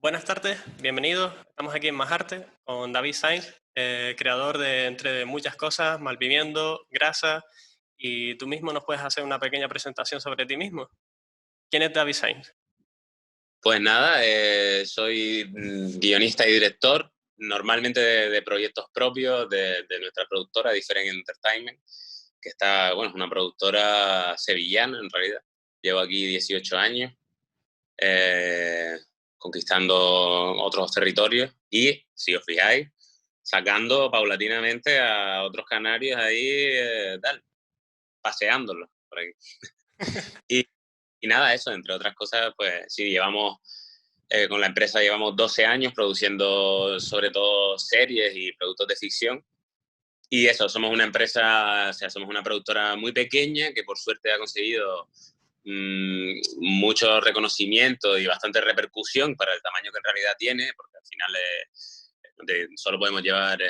Buenas tardes, bienvenidos. Estamos aquí en Majarte con David Sainz, creador de entre muchas cosas, Malviviendo, Grasa, y tú mismo nos puedes hacer una pequeña presentación sobre ti mismo. ¿Quién es David Sainz? Pues nada, soy guionista y director, normalmente de proyectos propios de nuestra productora Different Entertainment, que está, bueno, es una productora sevillana en realidad. Llevo aquí 18 años, eh, conquistando otros territorios y, si os fijáis, sacando paulatinamente a otros canarios ahí, paseándolos por aquí. Y, y nada, eso, entre otras cosas, pues sí, con la empresa llevamos 12 años produciendo sobre todo series y productos de ficción. Y eso, somos una empresa, o sea, somos una productora muy pequeña que por suerte ha conseguido mucho reconocimiento y bastante repercusión para el tamaño que en realidad tiene, porque al final solo podemos llevar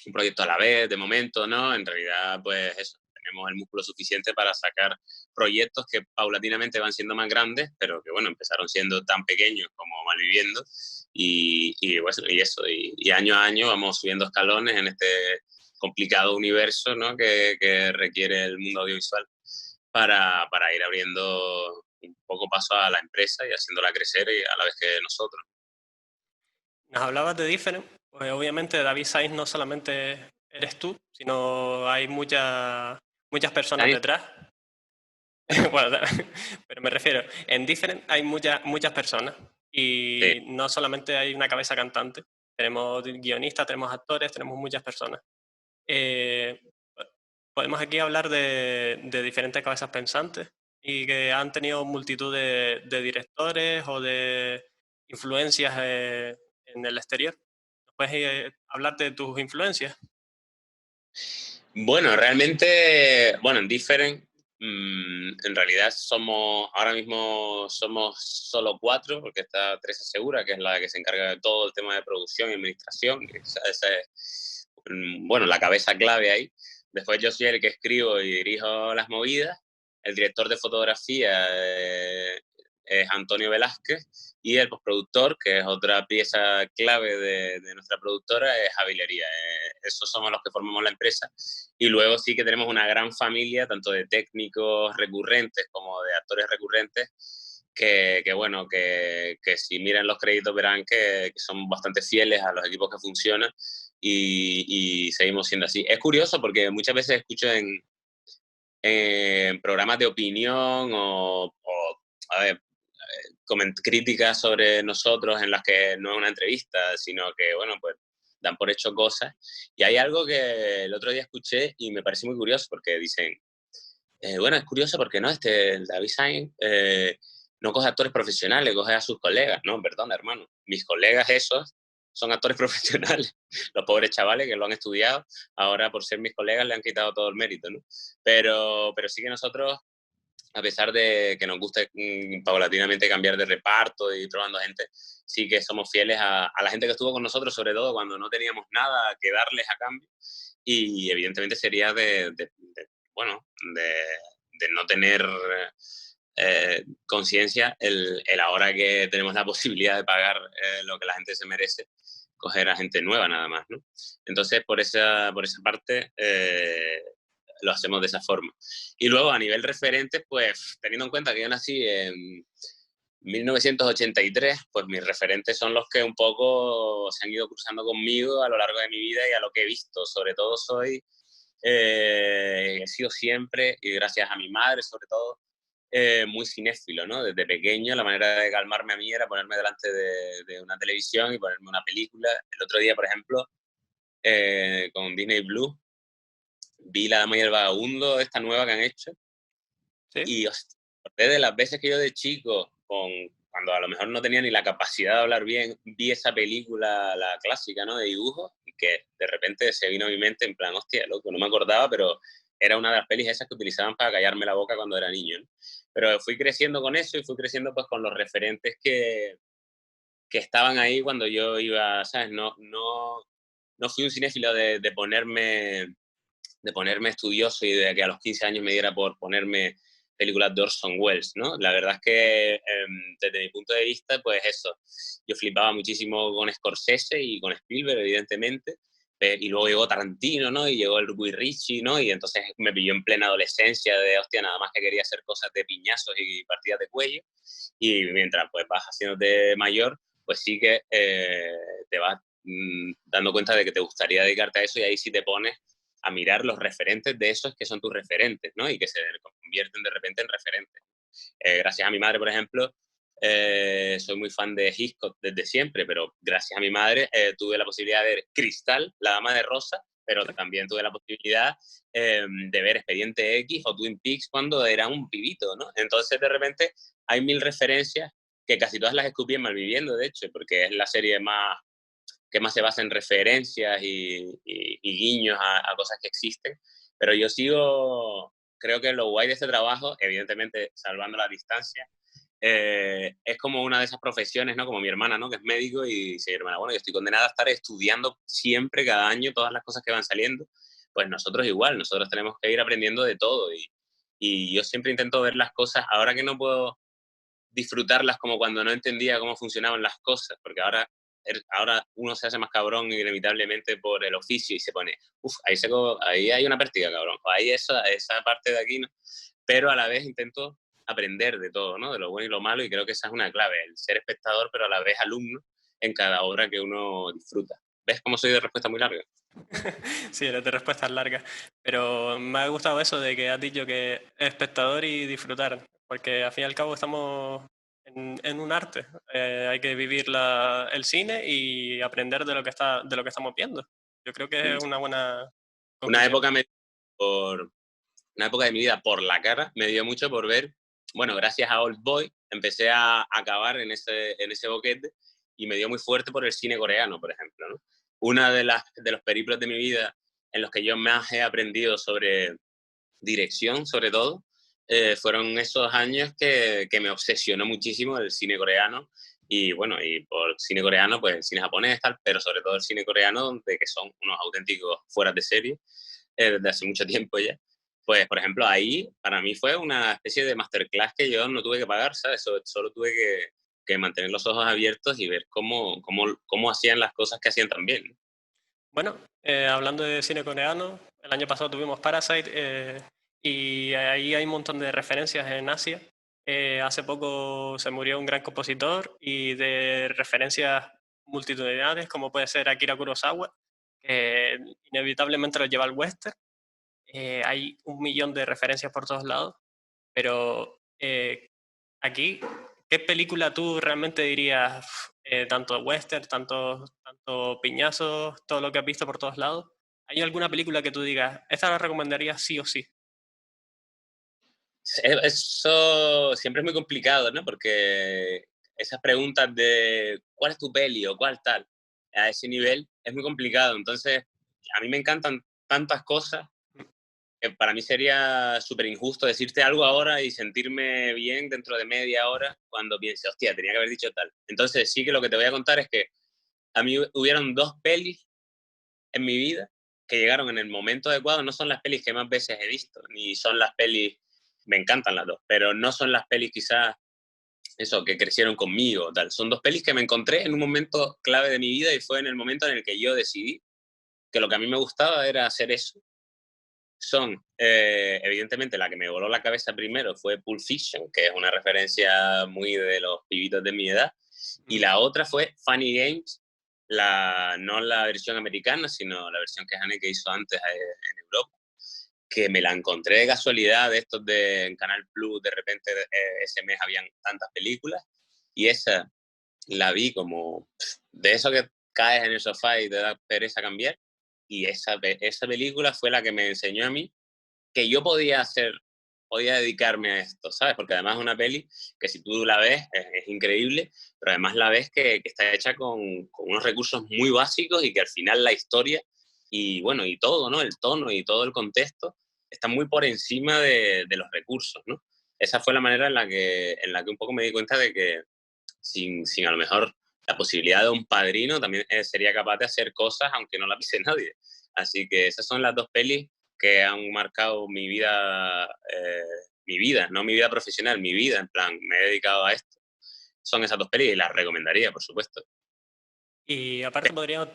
un proyecto a la vez, de momento, ¿no? En realidad, pues eso, tenemos el músculo suficiente para sacar proyectos que paulatinamente van siendo más grandes, pero que, bueno, empezaron siendo tan pequeños como Malviviendo, y año a año vamos subiendo escalones en este complicado universo, ¿no? que requiere el mundo audiovisual para ir abriendo un poco paso a la empresa y haciéndola crecer y a la vez que nosotros. Nos hablabas de Different, pues obviamente David Sainz no solamente eres tú, sino hay muchas personas Dani, detrás. Bueno, pero me refiero, en Different hay muchas personas sí. y no solamente hay una cabeza cantante, tenemos guionistas, tenemos actores, tenemos muchas personas. Eh, Podemos aquí hablar de diferentes cabezas pensantes y que han tenido multitud de directores o de influencias en el exterior. ¿Puedes hablar de tus influencias? Bueno, realmente, bueno, en Different, en realidad ahora mismo somos solo 4, porque está Teresa Segura, que es la que se encarga de todo el tema de producción y administración, esa es, bueno, la cabeza clave ahí. Después yo soy el que escribo y dirijo las movidas. El director de fotografía es Antonio Velázquez, y el postproductor, que es otra pieza clave de nuestra productora, es Javilería. Esos somos los que formamos la empresa. Y luego sí que tenemos una gran familia, tanto de técnicos recurrentes como de actores recurrentes, bueno, que si miran los créditos verán que son bastante fieles a los equipos que funcionan, y seguimos siendo así. Es curioso porque muchas veces escucho en programas de opinión a ver, críticas sobre nosotros en las que no es una entrevista, sino que, bueno, pues dan por hecho cosas. Y hay algo que el otro día escuché y me pareció muy curioso, porque dicen, bueno, es curioso porque no, el David Sainz no coge actores profesionales, coge a sus colegas. No, perdón, hermano, mis colegas esos son actores profesionales. Los pobres chavales que lo han estudiado, ahora por ser mis colegas le han quitado todo el mérito, ¿no? Pero sí que nosotros, a pesar de que nos guste paulatinamente cambiar de reparto y probando gente, sí que somos fieles a la gente que estuvo con nosotros, sobre todo cuando no teníamos nada que darles a cambio. Y evidentemente sería bueno, de no tener conciencia el ahora que tenemos la posibilidad de pagar lo que la gente se merece, coger a gente nueva nada más, ¿no? Entonces, por esa parte, lo hacemos de esa forma. Y luego, a nivel referente, pues, teniendo en cuenta que yo nací en 1983, pues mis referentes son los que un poco se han ido cruzando conmigo a lo largo de mi vida y a lo que he visto. Sobre todo he sido siempre, y gracias a mi madre sobre todo, muy cinéfilo, ¿no? Desde pequeño la manera de calmarme a mí era ponerme delante de una televisión y ponerme una película. El otro día, por ejemplo, con Disney Blue, vi La Dama y el Vagabundo, esta nueva que han hecho, ¿Sí? y hostia, de las veces que yo de chico, cuando a lo mejor no tenía ni la capacidad de hablar bien, vi esa película, la clásica, ¿no? De dibujos, y que de repente se vino a mi mente en plan, hostia, loco, no me acordaba, pero era una de las pelis esas que utilizaban para callarme la boca cuando era niño, ¿no? Pero fui creciendo con eso y fui creciendo pues con los referentes que estaban ahí cuando yo iba, ¿sabes? No fui un cinéfilo de ponerme estudioso y de que a los 15 años me diera por ponerme películas de Orson Welles, ¿no? La verdad es que desde mi punto de vista, pues eso, yo flipaba muchísimo con Scorsese y con Spielberg, evidentemente, y luego llegó Tarantino, ¿no? Y llegó el Guy Ritchie, ¿no? Y entonces me pilló en plena adolescencia de, hostia, nada más que quería hacer cosas de piñazos y partidas de cuello, y mientras pues vas haciéndote mayor, pues sí que te vas dando cuenta de que te gustaría dedicarte a eso y ahí sí te pones a mirar los referentes de esos que son tus referentes, ¿no? Y que se convierten de repente en referentes. Gracias a mi madre, por ejemplo, soy muy fan de Hitchcock desde siempre, pero gracias a mi madre tuve la posibilidad de ver Cristal, La Dama de Rosa, pero también tuve la posibilidad de ver Expediente X o Twin Peaks cuando era un pibito, ¿no? Entonces, de repente, hay mil referencias que casi todas las escupí en Malviviendo, de hecho, porque es la serie que más se basa en referencias y guiños a cosas que existen. Pero yo creo que lo guay de este trabajo, evidentemente salvando la distancia, es como una de esas profesiones, ¿no? Como mi hermana, ¿no? Que es médico y dice, hermana, bueno, yo estoy condenada a estar estudiando siempre, cada año, todas las cosas que van saliendo. Pues nosotros igual, nosotros tenemos que ir aprendiendo de todo y yo siempre intento ver las cosas, ahora que no puedo disfrutarlas como cuando no entendía cómo funcionaban las cosas, porque ahora uno se hace más cabrón inevitablemente por el oficio y se pone, uff, ahí hay una pértiga, cabrón, o ahí esa parte de aquí, ¿no? Pero a la vez intento aprender de todo, ¿no? De lo bueno y lo malo, y creo que esa es una clave, el ser espectador, pero a la vez alumno en cada obra que uno disfruta. ¿Ves cómo soy de respuesta muy larga? Sí, eres de respuestas largas. Pero me ha gustado eso de que has dicho que espectador y disfrutar, porque al fin y al cabo estamos en un arte. Hay que vivir el cine y aprender de lo que estamos viendo. Yo creo que Mm. es una buena Una conclusión. época, por, una época de mi vida por la cara me dio mucho por ver, bueno, gracias a Old Boy empecé a acabar en ese boquete y me dio muy fuerte por el cine coreano, por ejemplo, ¿no? Una de los periplos de mi vida en los que yo más he aprendido sobre dirección, sobre todo, fueron esos años que me obsesionó muchísimo el cine coreano y bueno, y por cine coreano, pues el cine japonés, tal, pero sobre todo el cine coreano, de que son unos auténticos fueras de serie desde hace mucho tiempo ya. Pues, por ejemplo, ahí para mí fue una especie de masterclass que yo no tuve que pagar, ¿sabes? Solo tuve que mantener los ojos abiertos y ver cómo hacían las cosas que hacían tan bien. Bueno, hablando de cine coreano, el año pasado tuvimos Parasite y ahí hay un montón de referencias en Asia. Hace poco se murió un gran compositor y de referencias multitudinarias como puede ser Akira Kurosawa, que inevitablemente lo lleva al western. Hay un millón de referencias por todos lados, pero aquí, ¿qué película tú realmente dirías, tanto western, tanto piñazos, todo lo que has visto por todos lados? ¿Hay alguna película que tú digas, esta la recomendaría sí o sí? Eso siempre es muy complicado, ¿no? Porque esas preguntas de cuál es tu peli o cuál tal, a ese nivel es muy complicado. Entonces, a mí me encantan tantas cosas que para mí sería súper injusto decirte algo ahora y sentirme bien dentro de media hora cuando piense, hostia, tenía que haber dicho tal. Entonces, sí que lo que te voy a contar es que a mí hubieron dos pelis en mi vida que llegaron en el momento adecuado. No son las pelis que más veces he visto, ni son las pelis, me encantan las dos, pero no son las pelis quizás eso, que crecieron conmigo, tal. Son dos pelis que me encontré en un momento clave de mi vida y fue en el momento en el que yo decidí que lo que a mí me gustaba era hacer eso. Son, evidentemente, la que me voló la cabeza primero fue Pulp Fiction, que es una referencia muy de los pibitos de mi edad, y la otra fue Funny Games, no la versión americana, sino la versión que Haneke hizo antes en Europa, que me la encontré de casualidad, en Canal Plus, de repente ese mes habían tantas películas, y esa la vi como de eso que caes en el sofá y te da pereza cambiar, y esa película fue la que me enseñó a mí que yo podía dedicarme a esto, ¿sabes? Porque además es una peli que si tú la ves es increíble, pero además la ves que está hecha con unos recursos muy básicos y que al final la historia y bueno, y todo, ¿no? El tono y todo el contexto está muy por encima de los recursos, ¿no? Esa fue la manera en la que un poco me di cuenta de que sin a lo mejor la posibilidad de un padrino también sería capaz de hacer cosas aunque no la pise nadie. Así que esas son las dos pelis que han marcado mi vida mi vida, no mi vida profesional, mi vida, en plan, me he dedicado a esto, son esas dos pelis y las recomendaría, por supuesto. Y aparte podríamos...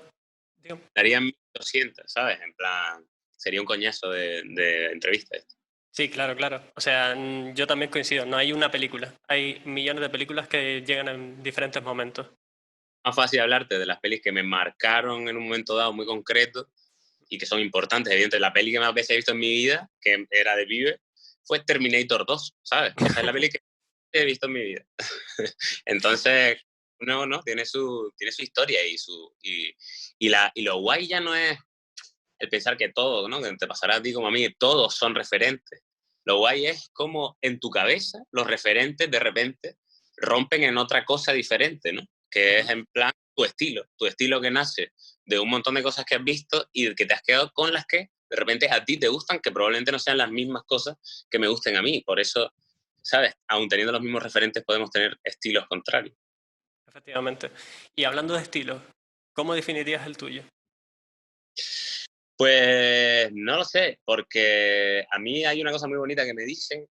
digo, Darían 1.200, ¿sabes? En plan, sería un coñazo de entrevista esto. sí, claro, claro. O sea, yo también coincido. No hay una película. Hay millones de películas que llegan en diferentes momentos. Más fácil hablarte de las pelis que me marcaron en un momento dado muy concreto y que son importantes. Evidentemente, la peli que más veces he visto en mi vida, que era de pibe, fue Terminator 2, ¿sabes? Esa es la peli que he visto en mi vida. Entonces, no, tiene su historia y lo guay ya no es el pensar que todo, ¿no? Que te pasará a ti como a mí, todos son referentes. Lo guay es como en tu cabeza los referentes de repente rompen en otra cosa diferente, ¿no? Que es Ujú. en plan tu estilo que nace de un montón de cosas que has visto y que te has quedado con las que de repente a ti te gustan, que probablemente no sean las mismas cosas que me gusten a mí. Por eso, ¿sabes? Aun teniendo los mismos referentes podemos tener estilos contrarios. Efectivamente. Y hablando de estilos, ¿cómo definirías el tuyo? Pues no lo sé, porque a mí hay una cosa muy bonita que dicen,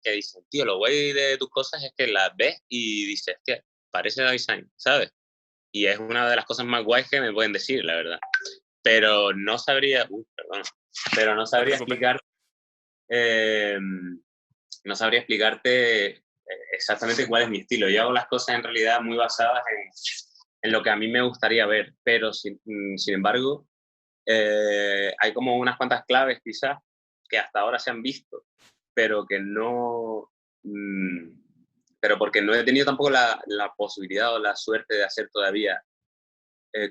tío, lo guay de tus cosas es que las ves y dices, tío, parece David Sainz, ¿sabes? Y es una de las cosas más guays que me pueden decir, la verdad. Pero no sabría, perdón, pero No te preocupes. eh, no sabría explicarte exactamente cuál es mi estilo. Yo hago las cosas en realidad muy basadas en lo que a mí me gustaría ver, pero sin embargo hay como unas cuantas claves quizás que hasta ahora se han visto, pero que no, pero porque no he tenido tampoco la posibilidad o la suerte de hacer todavía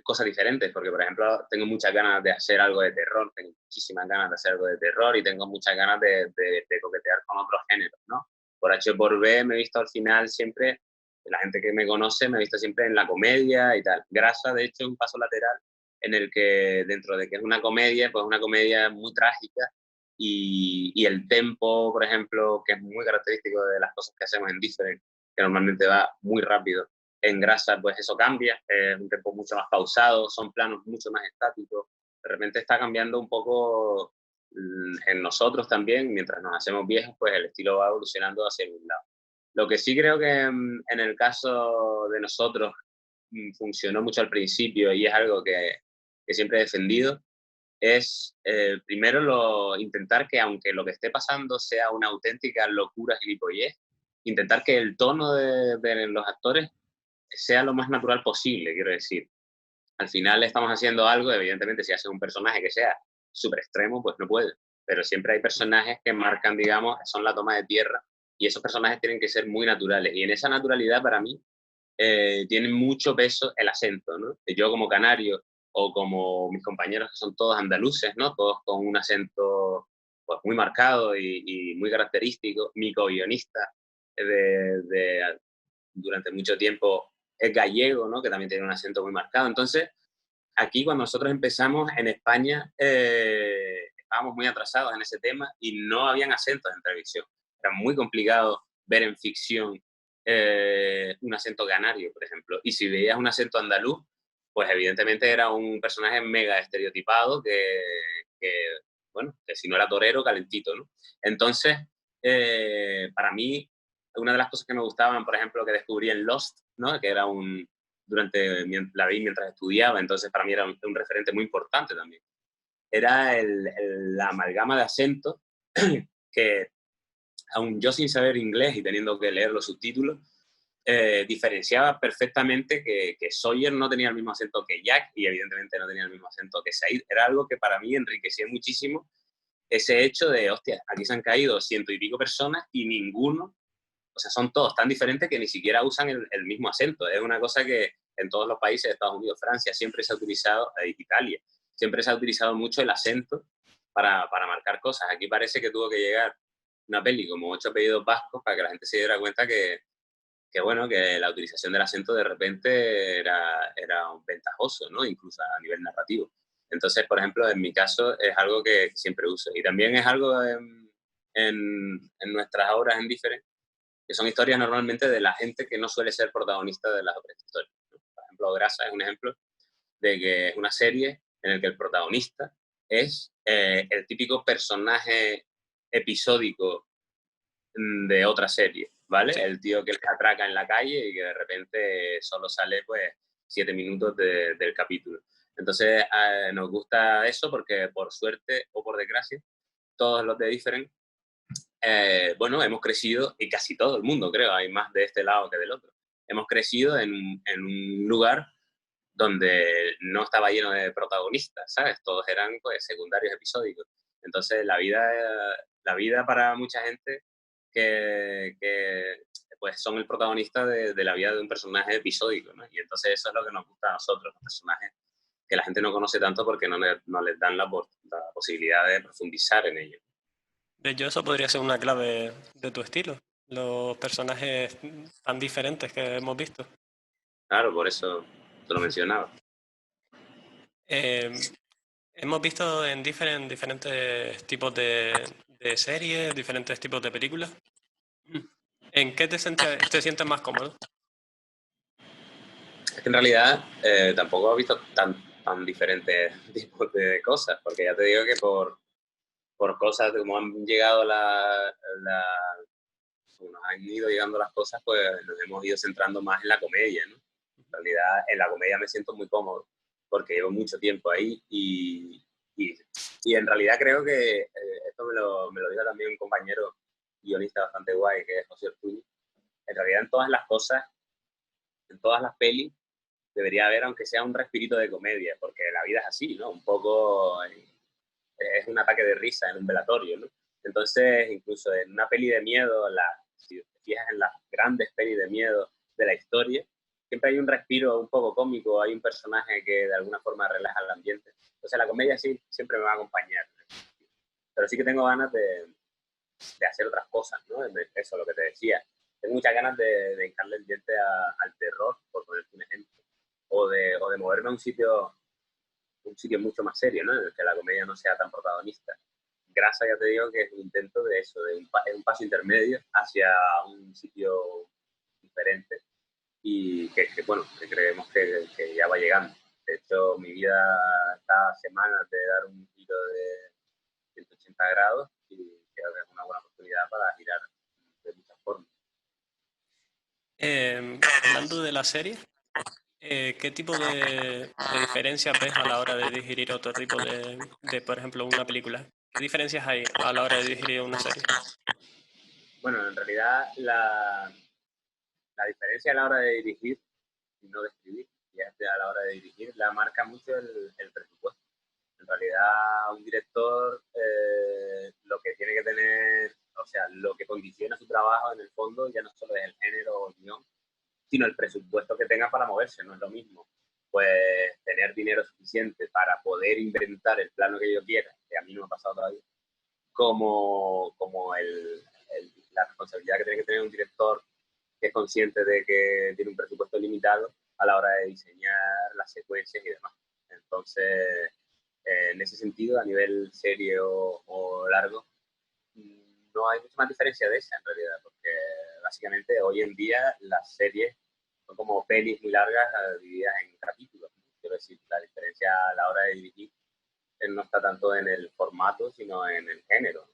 cosas diferentes, porque por ejemplo tengo muchas ganas de hacer algo de terror, tengo muchísimas ganas de hacer algo de terror y tengo muchas ganas de coquetear con otros géneros, ¿no? Por H o por B me he visto al final siempre, la gente que me conoce me ha visto siempre en la comedia y tal. Grasa, de hecho, es un paso lateral en el que dentro de que es una comedia, pues una comedia muy trágica y el tempo, por ejemplo, que es muy característico de las cosas que hacemos en Different, que normalmente va muy rápido, en Grasa, pues eso cambia, es un tempo mucho más pausado, son planos mucho más estáticos. De repente está cambiando un poco en nosotros también, mientras nos hacemos viejos, pues el estilo va evolucionando hacia un lado. Lo que sí creo que en el caso de nosotros funcionó mucho al principio y es algo que siempre he defendido, es primero intentar que aunque lo que esté pasando sea una auténtica locura gilipollez, intentar que el tono de los actores sea lo más natural posible, quiero decir. Al final estamos haciendo algo, evidentemente si haces un personaje que sea súper extremo, pues no puede. Pero siempre hay personajes que marcan, digamos, son la toma de tierra y esos personajes tienen que ser muy naturales. Y en esa naturalidad para mí tiene mucho peso el acento, ¿no? Yo como canario o como mis compañeros que son todos andaluces, ¿no? Todos con un acento pues, muy marcado y muy característico. Mi co-guionista durante mucho tiempo es gallego, ¿no? Que también tiene un acento muy marcado. Entonces, aquí cuando nosotros empezamos en España, estábamos muy atrasados en ese tema y no habían acentos en televisión. Era muy complicado ver en ficción un acento canario, por ejemplo. Y si veías un acento andaluz, pues evidentemente era un personaje mega estereotipado que bueno, que si no era torero, calentito, ¿no? Entonces, para mí, una de las cosas que me gustaban, por ejemplo, que descubrí en Lost, ¿no? Que era la vi mientras estudiaba, entonces para mí era un referente muy importante también. Era la amalgama de acentos que, aun yo sin saber inglés y teniendo que leer los subtítulos, diferenciaba perfectamente que Sawyer no tenía el mismo acento que Jack y evidentemente no tenía el mismo acento que Said. Era algo que para mí enriquecía muchísimo ese hecho de, hostia, aquí se han caído 100 y pico personas y ninguno, o sea, son todos tan diferentes que ni siquiera usan el mismo acento. Es una cosa que en todos los países, Estados Unidos, Francia, siempre se ha utilizado, Italia, siempre se ha utilizado mucho el acento para marcar cosas. Aquí parece que tuvo que llegar una peli como Ocho apellidos vascos para que la gente se diera cuenta que bueno, que la utilización del acento de repente era un ventajoso, ¿no? Incluso a nivel narrativo. Entonces, por ejemplo, en mi caso es algo que siempre uso. Y también es algo en nuestras obras en Different, que son historias normalmente de la gente que no suele ser protagonista de las otras historias, ¿no? Por ejemplo, Grasa es un ejemplo de que es una serie en la que el protagonista es el típico personaje episódico de otra serie, ¿vale? Sí. El tío que le atraca en la calle y que de repente solo sale pues 7 minutos del capítulo. Entonces nos gusta eso porque por suerte o por desgracia, todos los de Different, bueno, hemos crecido, y casi todo el mundo creo, hay más de este lado que del otro, hemos crecido en un lugar donde no estaba lleno de protagonistas, ¿sabes? Todos eran pues secundarios episódicos. Entonces la vida para mucha gente que pues son el protagonista de la vida de un personaje episódico, ¿no? Y entonces eso es lo que nos gusta a nosotros, los personajes que la gente no conoce tanto porque no les dan la posibilidad de profundizar en ellos. De hecho, eso podría ser una clave de tu estilo. Los personajes tan diferentes que hemos visto. Claro, por eso te lo mencionaba. Eh, Hemos visto en diferentes tipos de series, diferentes tipos de películas. ¿En qué te sientes más cómodo? Es que en realidad tampoco he visto tan diferentes tipos de cosas, porque ya te digo que por cosas de cómo han llegado como nos han ido llegando las cosas, pues nos hemos ido centrando más en la comedia, ¿no? En realidad, en la comedia me siento muy cómodo, porque llevo mucho tiempo ahí y, y en realidad creo que esto me lo dijo también un compañero guionista bastante guay, que es José Ortuño. En realidad, en todas las cosas, en todas las pelis, debería haber, aunque sea un respirito de comedia, porque la vida es así, ¿no? Un poco es un ataque de risa en un velatorio, ¿no? Entonces, incluso en una peli de miedo, si te fijas en las grandes pelis de miedo de la historia, siempre hay un respiro un poco cómico, hay un personaje que de alguna forma relaja el ambiente. Entonces, la comedia sí siempre me va a acompañar. Pero sí que tengo ganas de hacer otras cosas, ¿no? Eso es lo que te decía. Tengo muchas ganas de hincarle el diente al terror, por ponerte un ejemplo, o de moverme a un sitio mucho más serio, ¿no? En el que la comedia no sea tan protagonista. Grasa, ya te digo que es un intento de eso, es un paso intermedio hacia un sitio diferente y bueno, que creemos que ya va llegando. De hecho, mi vida está a semanas de dar un giro de 180 grados y creo que es una buena oportunidad para girar de muchas formas. Hablando de la serie, ¿qué tipo de diferencias ves a la hora de digerir otro tipo por ejemplo, una película? ¿Qué diferencias hay a la hora de digerir una serie? Bueno, en realidad la diferencia a la hora de dirigir y no de escribir, y a la hora de dirigir, la marca mucho el presupuesto. En realidad, un director lo que tiene que tener, o sea, lo que condiciona su trabajo en el fondo ya no solo es el género o el guión, sino el presupuesto que tenga para moverse, no es lo mismo. Pues tener dinero suficiente para poder inventar el plano que yo quiera, que a mí no me ha pasado todavía, como la responsabilidad que tiene que tener un director que es consciente de que tiene un presupuesto limitado a la hora de diseñar las secuencias y demás. Entonces, en ese sentido, a nivel serie o largo, no hay mucha más diferencia de esa en realidad, porque básicamente hoy en día las series son como pelis muy largas divididas en capítulos, ¿no? Quiero decir, la diferencia a la hora de dirigir no está tanto en el formato, sino en el género.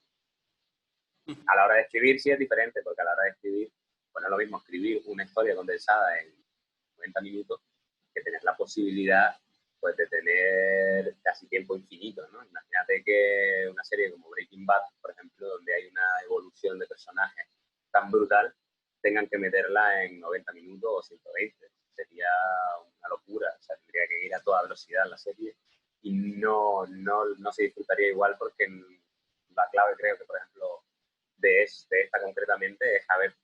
A la hora de escribir sí es diferente, porque a la hora de escribir, pues no es lo mismo escribir una historia condensada en 90 minutos que tener la posibilidad pues, de tener casi tiempo infinito, ¿no? Imagínate que una serie como Breaking Bad, por ejemplo, donde hay una evolución de personajes tan brutal, tengan que meterla en 90 minutos o 120. Sería una locura, o sea, tendría que ir a toda velocidad la serie y no se disfrutaría igual porque la clave creo que, por ejemplo, de esta concretamente es haber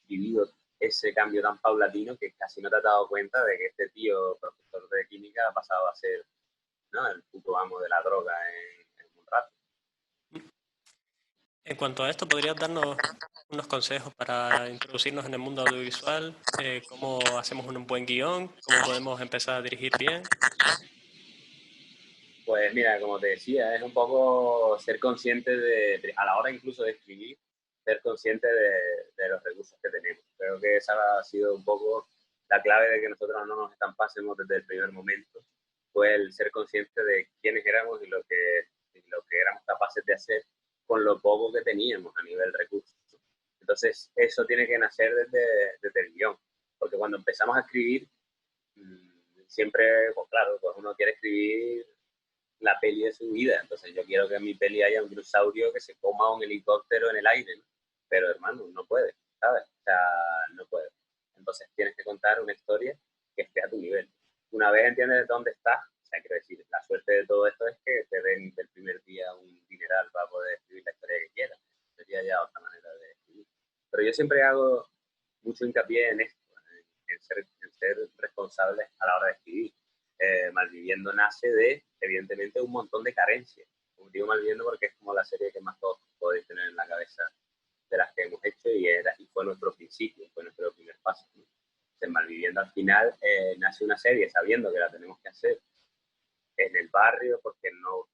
vivido ese cambio tan paulatino que casi no te has dado cuenta de que este tío, profesor de química, ha pasado a ser, ¿no?, el puto amo de la droga en un rato. En cuanto a esto, ¿podrías darnos unos consejos para introducirnos en el mundo audiovisual? ¿Cómo hacemos un buen guión? ¿Cómo podemos empezar a dirigir bien? Pues mira, como te decía, es un poco ser consciente a la hora incluso de escribir, ser consciente de los recursos que tenemos. Creo que esa ha sido un poco la clave de que nosotros no nos estampásemos desde el primer momento, fue el ser consciente de quiénes éramos y lo que éramos capaces de hacer con lo poco que teníamos a nivel recursos. Entonces, eso tiene que nacer desde el guión, porque cuando empezamos a escribir, siempre, pues claro, pues uno quiere escribir la peli de su vida, entonces yo quiero que en mi peli haya un dinosaurio que se coma un helicóptero en el aire, ¿no? Pero hermano, no puede, ¿sabes? O sea, no puede. Entonces tienes que contar una historia que esté a tu nivel. Una vez entiendes dónde estás, o sea, quiero decir, la suerte de todo esto es que te den del primer día un dineral para poder escribir la historia que quieras. Sería ya otra manera de escribir. Pero yo siempre hago mucho hincapié en esto, en ser responsables a la hora de escribir. Malviviendo nace de, evidentemente, un montón de carencias. Como digo Malviviendo porque es como la serie que más todos podéis tener en la cabeza de las que hemos hecho y fue nuestro principio, fue nuestro primer paso, ¿no? En Malviviendo al final nace una serie sabiendo que la tenemos que hacer en el barrio porque no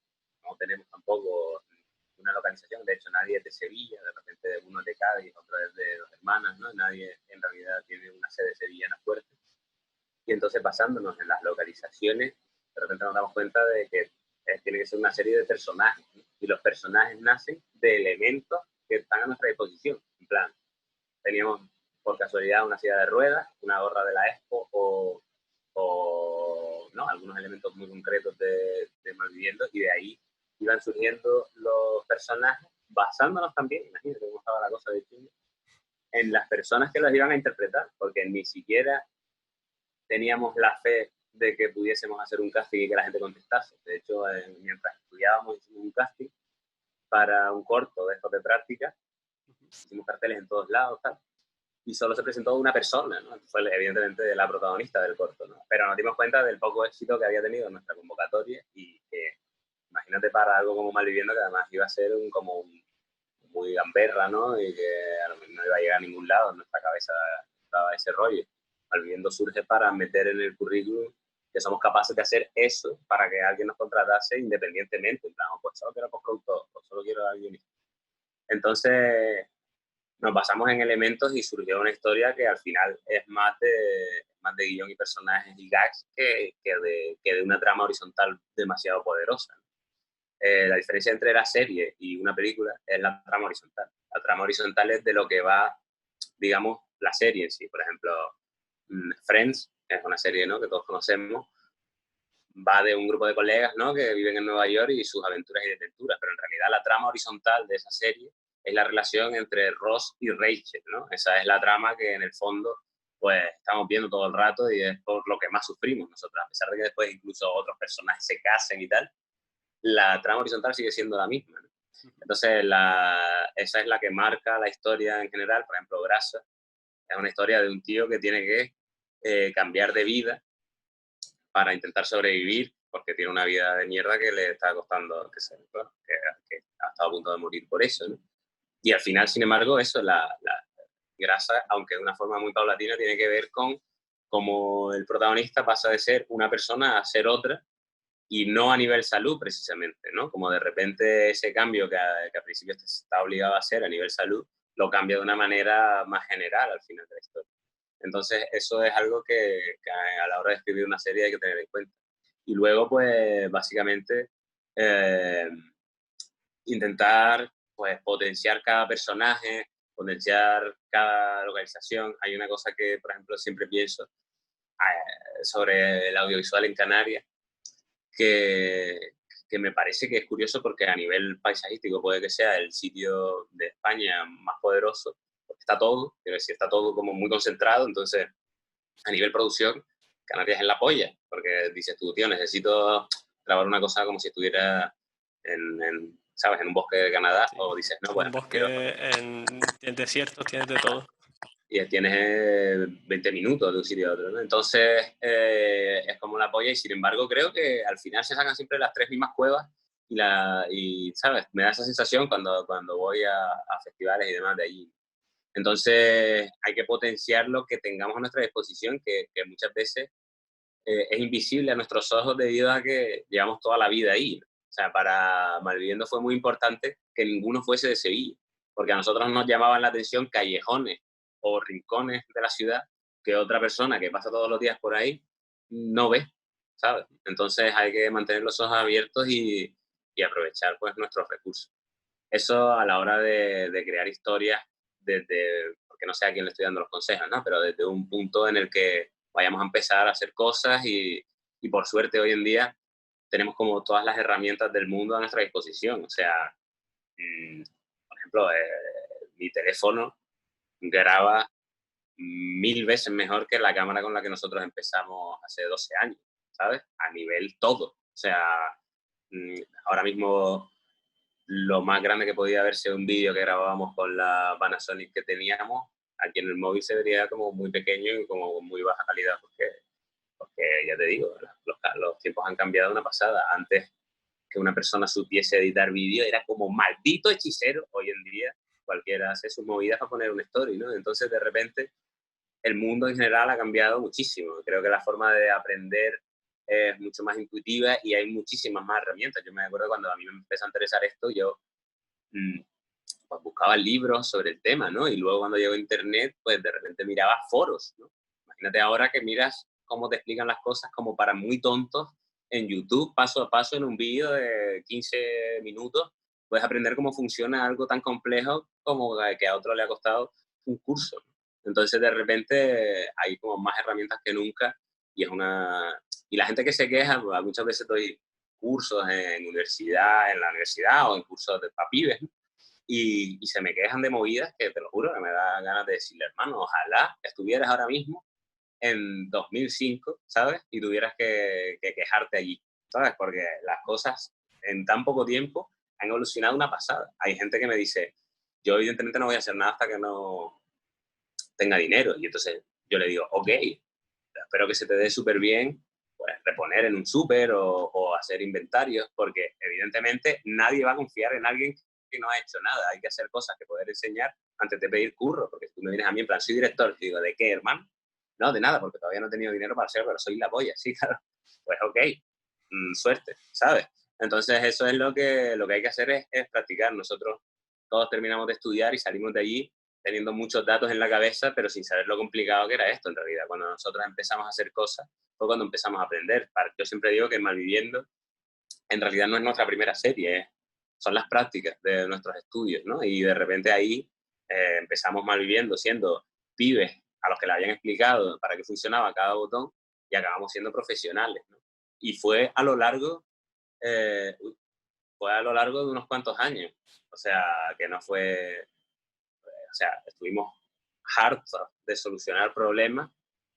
tenemos tampoco una localización, de hecho nadie es de Sevilla, de repente uno es de Cádiz, otro es de Dos Hermanas, ¿no? Nadie en realidad tiene una sede sevillana fuerte. Y entonces basándonos en las localizaciones, de repente nos damos cuenta de que tiene que ser una serie de personajes, ¿no? Y los personajes nacen de elementos que están a nuestra disposición. En plan, teníamos por casualidad una silla de ruedas, una gorra de la Expo o ¿no? algunos elementos muy concretos de Malviviendo, y de ahí iban surgiendo los personajes basándonos también, imagínate cómo estaba la cosa de Chile, en las personas que los iban a interpretar, porque ni siquiera teníamos la fe de que pudiésemos hacer un casting y que la gente contestase. De hecho, mientras estudiábamos hicimos un casting para un corto de estos de práctica, hicimos carteles en todos lados, tal, y solo se presentó una persona, ¿no? Fue evidentemente la protagonista del corto, ¿no? Pero nos dimos cuenta del poco éxito que había tenido nuestra convocatoria y que, imagínate para algo como Malviviendo, que además iba a ser muy gamberra, ¿no? Y que no iba a llegar a ningún lado, en nuestra cabeza estaba ese rollo. Malviviendo surge para meter en el currículum que somos capaces de hacer eso para que alguien nos contratase independientemente, en plan, pues solo quiero postproductor, o solo quiero a guionista. Entonces nos basamos en elementos y surgió una historia que al final es más de guión y personajes y gags que de una trama horizontal demasiado poderosa. La diferencia entre la serie y una película es la trama horizontal. La trama horizontal es de lo que va, digamos, la serie en sí. Por ejemplo, Friends, que es una serie, ¿no?, que todos conocemos, va de un grupo de colegas, ¿no?, que viven en Nueva York y sus aventuras y desventuras, pero en realidad la trama horizontal de esa serie es la relación entre Ross y Rachel, ¿no? Esa es la trama que en el fondo pues estamos viendo todo el rato y es por lo que más sufrimos nosotros, a pesar de que después incluso otros personajes se casen y tal, la trama horizontal sigue siendo la misma, ¿no? Entonces esa es la que marca la historia en general. Por ejemplo, Grasa es una historia de un tío que tiene que cambiar de vida para intentar sobrevivir, porque tiene una vida de mierda que le está costando, que ha estado a punto de morir por eso, ¿no? Y al final, sin embargo, eso, la Grasa, aunque de una forma muy paulatina, tiene que ver con cómo el protagonista pasa de ser una persona a ser otra, y no a nivel salud precisamente, ¿no? Como de repente ese cambio que a principio está obligado a hacer a nivel salud, lo cambia de una manera más general al final de la historia. Entonces eso es algo que a la hora de escribir una serie hay que tener en cuenta. Y luego, pues, básicamente, eh, intentar pues potenciar cada personaje, potenciar cada localización. Hay una cosa que, por ejemplo, siempre pienso sobre el audiovisual en Canarias, que, que me parece que es curioso porque a nivel paisajístico puede que sea el sitio de España más poderoso, porque está todo, quiero decir, está todo como muy concentrado, entonces a nivel producción, Canarias es la polla, porque dices tú, tío, necesito grabar una cosa como si estuviera ¿sabes?, en un bosque de Canadá, Sí. o dices, no, Un bueno, quiero... bosque en desiertos, tienes de todo. Y tienes 20 minutos de un sitio a otro, ¿no? Entonces es como la polla, y sin embargo creo que al final se sacan siempre las tres mismas cuevas y ¿sabes? Me da esa sensación cuando voy a festivales y demás de allí. Entonces hay que potenciar lo que tengamos a nuestra disposición, que muchas veces es invisible a nuestros ojos debido a que llevamos toda la vida ahí. O sea, para Malviviendo fue muy importante que ninguno fuese de Sevilla, porque a nosotros nos llamaban la atención callejones o rincones de la ciudad que otra persona que pasa todos los días por ahí no ve, ¿sabes? Entonces hay que mantener los ojos abiertos y aprovechar pues nuestros recursos. Eso a la hora de crear historias porque no sé a quién le estoy dando los consejos, ¿no? Pero desde un punto en el que vayamos a empezar a hacer cosas y por suerte hoy en día tenemos como todas las herramientas del mundo a nuestra disposición. O sea, por ejemplo, mi teléfono graba 1000 veces mejor que la cámara con la que nosotros empezamos hace 12 años, ¿sabes? A nivel todo. O sea, ahora mismo lo más grande que podía verse un vídeo que grabábamos con la Panasonic que teníamos, aquí en el móvil se vería como muy pequeño y como con muy baja calidad, porque ya te digo, los tiempos han cambiado una pasada. Antes que una persona supiese editar vídeo era como maldito hechicero. Hoy en día cualquiera hace sus movidas para poner un story, ¿no? Entonces de repente el mundo en general ha cambiado muchísimo. Creo que la forma de aprender es mucho más intuitiva y hay muchísimas más herramientas. Yo me acuerdo cuando a mí me empezó a interesar esto, yo pues buscaba libros sobre el tema, ¿no? Y luego cuando llegó Internet, pues de repente miraba foros, ¿no? Imagínate ahora que miras cómo te explican las cosas como para muy tontos en YouTube, paso a paso, en un vídeo de 15 minutos, puedes aprender cómo funciona algo tan complejo como que a otro le ha costado un curso. Entonces, de repente, hay como más herramientas que nunca y es una... Y la gente que se queja, pues, muchas veces doy cursos en la universidad o en cursos de papibes, ¿no? Y se me quejan de movidas que te lo juro que me da ganas de decirle, hermano, ojalá estuvieras ahora mismo en 2005, ¿sabes? Y tuvieras que quejarte allí, ¿sabes? Porque las cosas en tan poco tiempo han evolucionado una pasada. Hay gente que me dice, yo evidentemente no voy a hacer nada hasta que no tenga dinero. Y entonces yo le digo, ok, espero que se te dé súper bien, pues reponer en un súper o hacer inventarios, porque evidentemente nadie va a confiar en alguien que no ha hecho nada. Hay que hacer cosas que poder enseñar antes de pedir curro, porque si tú me vienes a mí en plan, soy director, y digo, ¿de qué, hermano? No, de nada, porque todavía no he tenido dinero para hacerlo, pero soy la polla, sí, claro. Pues ok, suerte, ¿sabes? Entonces eso es lo que hay que hacer es practicar. Nosotros todos terminamos de estudiar y salimos de allí teniendo muchos datos en la cabeza, pero sin saber lo complicado que era esto en realidad. Cuando nosotros empezamos a hacer cosas, fue cuando empezamos a aprender. Yo siempre digo que Malviviendo en realidad no es nuestra primera serie, son las prácticas de nuestros estudios, ¿no? Y de repente ahí empezamos Malviviendo siendo pibes a los que le habían explicado para qué funcionaba cada botón y acabamos siendo profesionales, ¿no? Y eh, fue a lo largo de unos cuantos años. O sea, que no fue, o sea, estuvimos hartos de solucionar problemas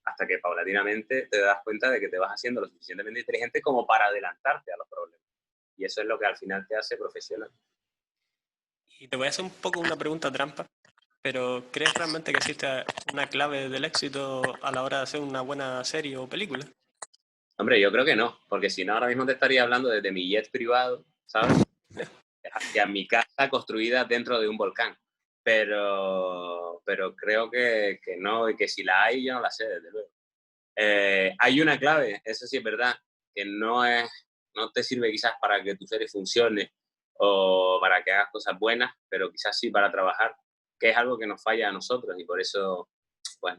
hasta que paulatinamente te das cuenta de que te vas haciendo lo suficientemente inteligente como para adelantarte a los problemas. Y eso es lo que al final te hace profesional. Y te voy a hacer un poco una pregunta trampa, pero ¿crees realmente que existe una clave del éxito a la hora de hacer una buena serie o película? Hombre, yo creo que no, porque si no, ahora mismo te estaría hablando desde mi jet privado, ¿sabes? Hacia mi casa construida dentro de un volcán. Pero creo que no, y que si la hay, yo no la sé, desde luego. Hay una clave, eso sí es verdad, que no te sirve quizás para que tu serie funcione o para que hagas cosas buenas, pero quizás sí para trabajar, que es algo que nos falla a nosotros y por eso pues,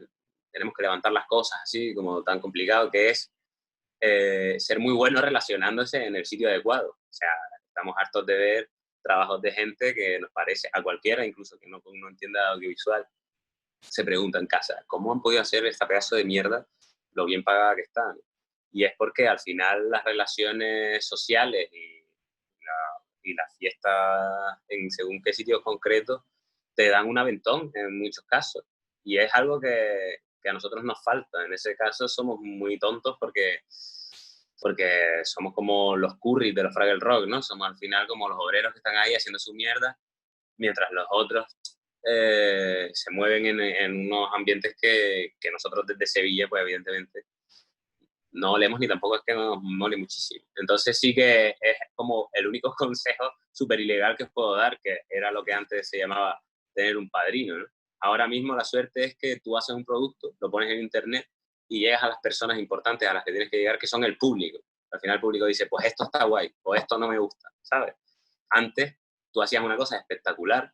tenemos que levantar las cosas así como tan complicado que es ser muy bueno relacionándose en el sitio adecuado. O sea, estamos hartos de ver trabajos de gente que nos parece a cualquiera, incluso que no entienda audiovisual, se pregunta en casa, ¿cómo han podido hacer esta pedazo de mierda lo bien pagada que están? Y es porque al final las relaciones sociales y las fiestas en según qué sitios concretos te dan un aventón en muchos casos. Y es algo que a nosotros nos falta. En ese caso somos muy tontos porque somos como los curris de los Fraggle Rock, ¿no? Somos al final como los obreros que están ahí haciendo su mierda, mientras los otros se mueven en unos ambientes que nosotros desde Sevilla, pues evidentemente, no olemos ni tampoco es que nos mole muchísimo. Entonces sí que es como el único consejo súper ilegal que os puedo dar, que era lo que antes se llamaba tener un padrino, ¿no? Ahora mismo la suerte es que tú haces un producto, lo pones en internet y llegas a las personas importantes a las que tienes que llegar, que son el público. Al final el público dice, pues esto está guay, o esto no me gusta, ¿sabes? Antes tú hacías una cosa espectacular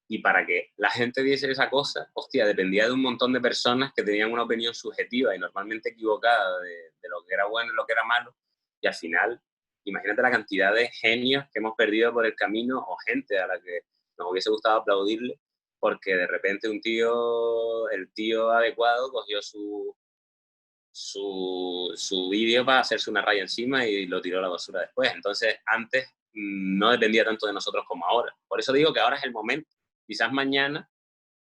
y para que la gente viese esa cosa, hostia, dependía de un montón de personas que tenían una opinión subjetiva y normalmente equivocada de lo que era bueno y lo que era malo. Y al final, imagínate la cantidad de genios que hemos perdido por el camino o gente a la que nos hubiese gustado aplaudirle porque de repente el tío adecuado cogió su vídeo para hacerse una raya encima y lo tiró a la basura después. Entonces, antes no dependía tanto de nosotros como ahora. Por eso digo que ahora es el momento. Quizás mañana,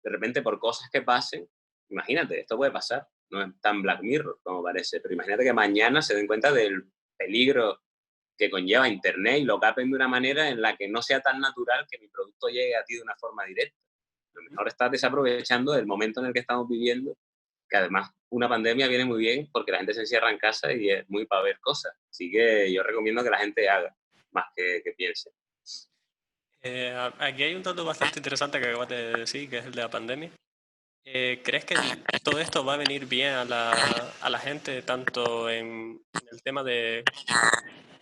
de repente, por cosas que pasen, imagínate, esto puede pasar. No es tan Black Mirror como parece, pero imagínate que mañana se den cuenta del peligro que conlleva Internet y lo capen de una manera en la que no sea tan natural que mi producto llegue a ti de una forma directa. Lo mejor estás desaprovechando el momento en el que estamos viviendo, que además una pandemia viene muy bien porque la gente se encierra en casa y es muy para ver cosas. Así que yo recomiendo que la gente haga más que piense. Aquí hay un dato bastante interesante que acabas de decir, que es el de la pandemia. ¿Crees que todo esto va a venir bien a la gente, tanto en el tema de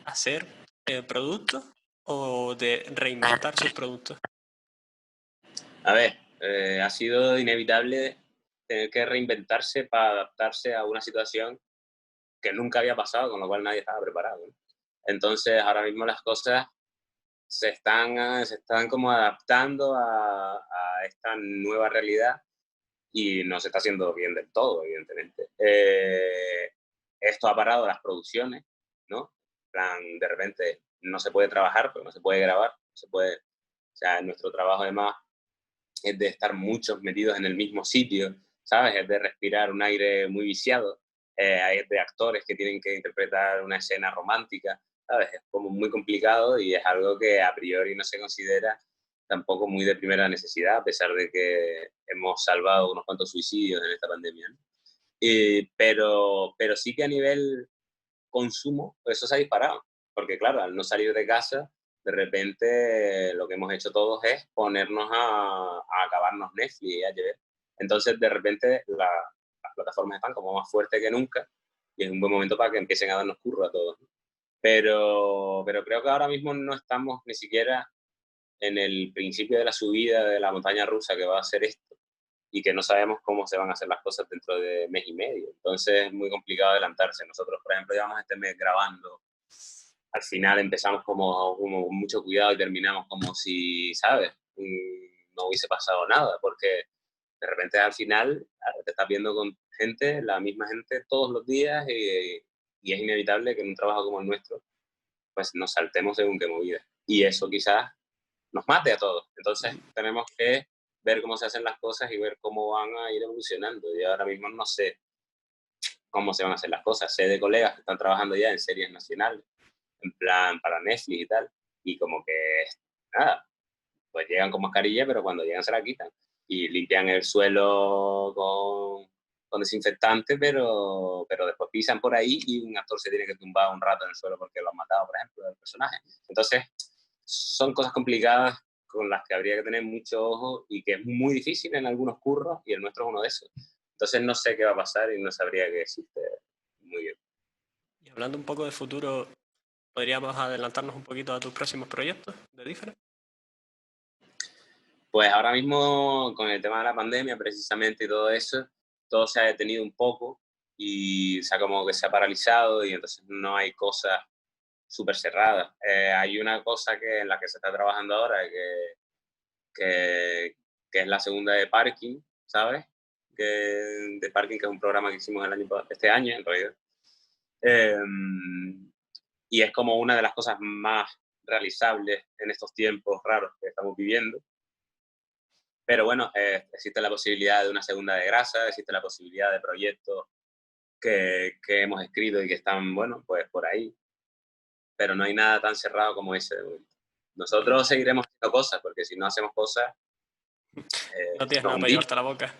hacer productos o de reinventar sus productos? A ver, ha sido inevitable tener que reinventarse para adaptarse a una situación que nunca había pasado, con lo cual nadie estaba preparado, ¿no? Entonces, ahora mismo las cosas se están como adaptando a esta nueva realidad y no se está haciendo bien del todo, evidentemente. Esto ha parado las producciones, ¿no? En plan, de repente no se puede trabajar, porque no se puede grabar, no se puede, o sea, nuestro trabajo además es de estar muchos metidos en el mismo sitio, ¿sabes? Es de respirar un aire muy viciado, hay de actores que tienen que interpretar una escena romántica, ¿sabes? Es como muy complicado y es algo que a priori no se considera tampoco muy de primera necesidad, a pesar de que hemos salvado unos cuantos suicidios en esta pandemia, ¿no? Pero sí que a nivel consumo, eso se ha disparado, porque claro, al no salir de casa, de repente lo que hemos hecho todos es ponernos a acabarnos Netflix y HBO. Entonces, de repente, las plataformas están como más fuertes que nunca y es un buen momento para que empiecen a darnos curro a todos, ¿no? Pero creo que ahora mismo no estamos ni siquiera en el principio de la subida de la montaña rusa que va a ser esto y que no sabemos cómo se van a hacer las cosas dentro de mes y medio. Entonces es muy complicado adelantarse. Nosotros, por ejemplo, llevamos este mes grabando. Al final empezamos como con mucho cuidado y terminamos como si, ¿sabes? No hubiese pasado nada, porque de repente al final te estás viendo con gente, la misma gente todos los días y es inevitable que en un trabajo como el nuestro pues nos saltemos según qué movida. Y eso quizás nos mate a todos. Entonces tenemos que ver cómo se hacen las cosas y ver cómo van a ir evolucionando. Y ahora mismo no sé cómo se van a hacer las cosas. Sé de colegas que están trabajando ya en series nacionales, en plan para Netflix y tal, y como que, nada, pues llegan con mascarilla, pero cuando llegan se la quitan. Y limpian el suelo con desinfectante, pero después pisan por ahí y un actor se tiene que tumbar un rato en el suelo porque lo han matado, por ejemplo, el personaje. Entonces, son cosas complicadas con las que habría que tener mucho ojo y que es muy difícil en algunos curros y el nuestro es uno de esos. Entonces no sé qué va a pasar y no sabría qué decirte muy bien. Y hablando un poco de futuro, ¿podríamos adelantarnos un poquito a tus próximos proyectos de Different? Pues ahora mismo con el tema de la pandemia precisamente y todo eso, todo se ha detenido un poco y se ha como que se ha paralizado y entonces no hay cosas súper cerradas. Hay una cosa en la que se está trabajando ahora que, que es la segunda de Parking, ¿sabes? De Parking, que es un programa que hicimos este año, en realidad. Eh, y es como una de las cosas más realizables en estos tiempos raros que estamos viviendo. Pero bueno, existe la posibilidad de una segunda de grasa, existe la posibilidad de proyectos que hemos escrito y que están, bueno, pues por ahí. Pero no hay nada tan cerrado como ese de momento. Nosotros seguiremos haciendo cosas, porque si no hacemos cosas, No tienes nos nada para hundimos. llevarte a la boca.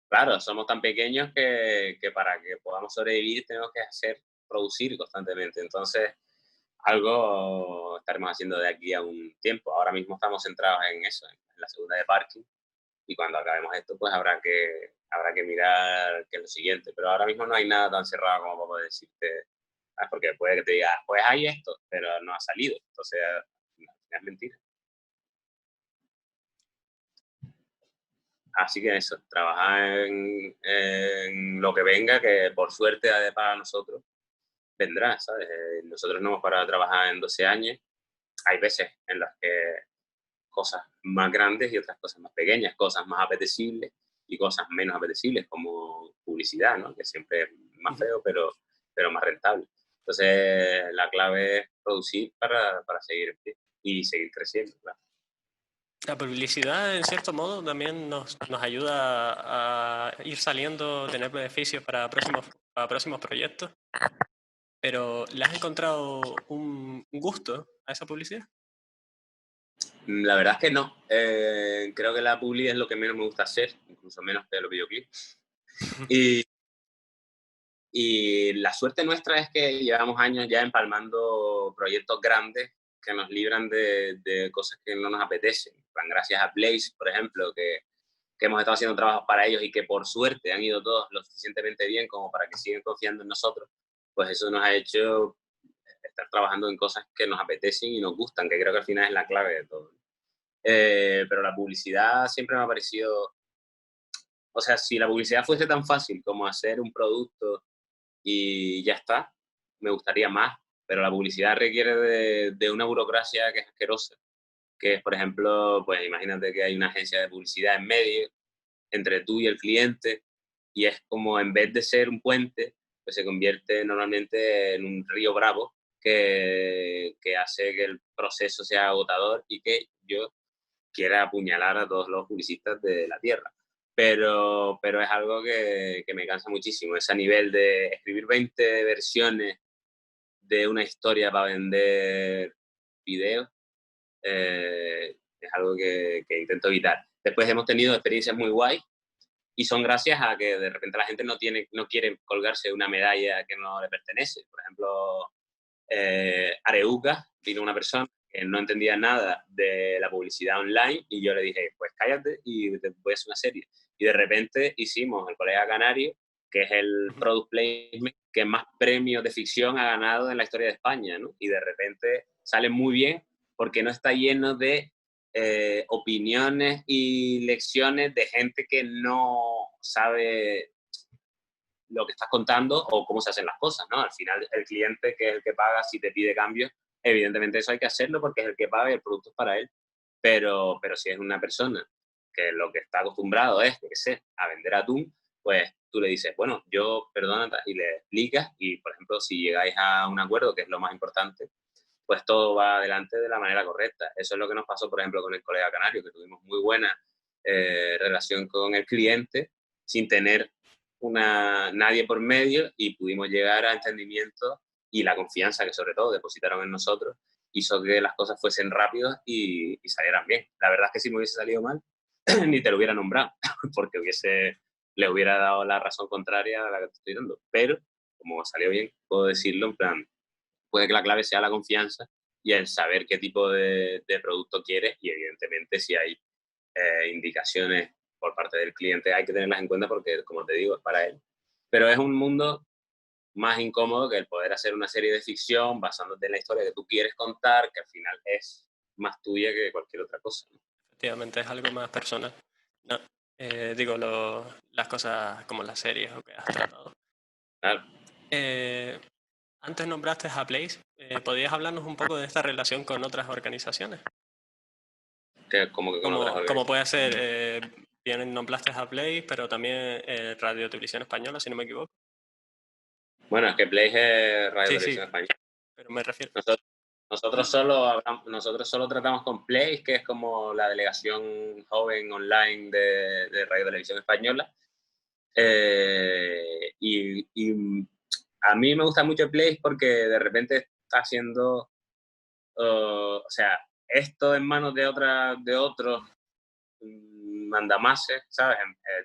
Claro, somos tan pequeños que para que podamos sobrevivir tenemos que producir constantemente. Entonces, algo estaremos haciendo de aquí a un tiempo. Ahora mismo estamos centrados en eso, en la segunda de Parking, y cuando acabemos esto, pues habrá que mirar qué es lo siguiente. Pero ahora mismo no hay nada tan cerrado como para poder decirte, porque puede que te diga, pues hay esto, pero no ha salido. Entonces, es mentira. Así que eso, trabajar en lo que venga, que por suerte para nosotros vendrá, ¿sabes? Nosotros no hemos parado de trabajar en 12 años. Hay veces en las que cosas más grandes y otras cosas más pequeñas, cosas más apetecibles y cosas menos apetecibles, como publicidad, ¿no? Que siempre es más feo, pero más rentable. Entonces, la clave es producir para seguir en pie y seguir creciendo, claro. La publicidad, en cierto modo, también nos ayuda a ir saliendo, tener beneficios para próximos proyectos, pero ¿le has encontrado un gusto a esa publicidad? La verdad es que no. Creo que la publi es lo que menos me gusta hacer, incluso menos que los videoclips. Y, y la suerte nuestra es que llevamos años ya empalmando proyectos grandes que nos libran de cosas que no nos apetecen. Gracias a Blaze, por ejemplo, que hemos estado haciendo trabajos para ellos y que por suerte han ido todos lo suficientemente bien como para que sigan confiando en nosotros, pues eso nos ha hecho estar trabajando en cosas que nos apetecen y nos gustan, que creo que al final es la clave de todo. Pero la publicidad siempre me ha parecido, o sea, si la publicidad fuese tan fácil como hacer un producto y ya está, me gustaría más, pero la publicidad requiere de una burocracia que es asquerosa, que es, por ejemplo, pues imagínate que hay una agencia de publicidad en medio, entre tú y el cliente, y es como en vez de ser un puente, pues se convierte normalmente en un río bravo que hace que el proceso sea agotador y que yo quiera apuñalar a todos los publicistas de la tierra. Pero es algo que me cansa muchísimo, ese nivel de escribir 20 versiones de una historia para vender videos, es algo que intento evitar. Después hemos tenido experiencias muy guay y son gracias a que de repente la gente no quiere colgarse una medalla que no le pertenece. Por ejemplo, Areuca, vino una persona que no entendía nada de la publicidad online y yo le dije, pues cállate y te voy a hacer una serie. Y de repente hicimos El Colega Canario, que es el product placement que más premios de ficción ha ganado en la historia de España, ¿no? Y de repente sale muy bien porque no está lleno de opiniones y lecciones de gente que no sabe lo que estás contando o cómo se hacen las cosas, ¿no? Al final, el cliente, que es el que paga, si te pide cambios, evidentemente eso hay que hacerlo porque es el que paga y el producto es para él. Pero si es una persona que lo que está acostumbrado es, yo qué sé, a vender atún, pues tú le dices, bueno, yo, perdona, y le explicas, y por ejemplo, si llegáis a un acuerdo, que es lo más importante, pues todo va adelante de la manera correcta. Eso es lo que nos pasó, por ejemplo, con el Colega Canario, que tuvimos muy buena relación con el cliente, sin tener nadie por medio y pudimos llegar a entendimiento y la confianza que sobre todo depositaron en nosotros hizo que las cosas fuesen rápidas y salieran bien. La verdad es que si me hubiese salido mal, ni te lo hubiera nombrado, porque le hubiera dado la razón contraria a la que te estoy dando. Pero, como salió bien, puedo decirlo en plan, puede que la clave sea la confianza y el saber qué tipo de producto quieres y evidentemente si hay indicaciones por parte del cliente hay que tenerlas en cuenta porque, como te digo, es para él. Pero es un mundo más incómodo que el poder hacer una serie de ficción basándote en la historia que tú quieres contar, que al final es más tuya que cualquier otra cosa, ¿no? Efectivamente, es algo más personal. No, digo, las cosas como las series o que has tratado. Claro. Eh, Antes nombraste a Blaze. ¿Podrías hablarnos un poco de esta relación con otras organizaciones? Como que con otras Como organizaciones. puede ser, bien nombraste a Blaze, pero también Radio Televisión Española, si no me equivoco. Bueno, es que Play es Radio Sí, sí, Televisión Española. pero me refiero. Nosotros, nosotros solo tratamos con Play, que es como la delegación joven online de Radio Televisión Española. Y a mí me gusta mucho Play porque de repente está haciendo, o sea, esto en manos de otros mandamases, ¿sabes?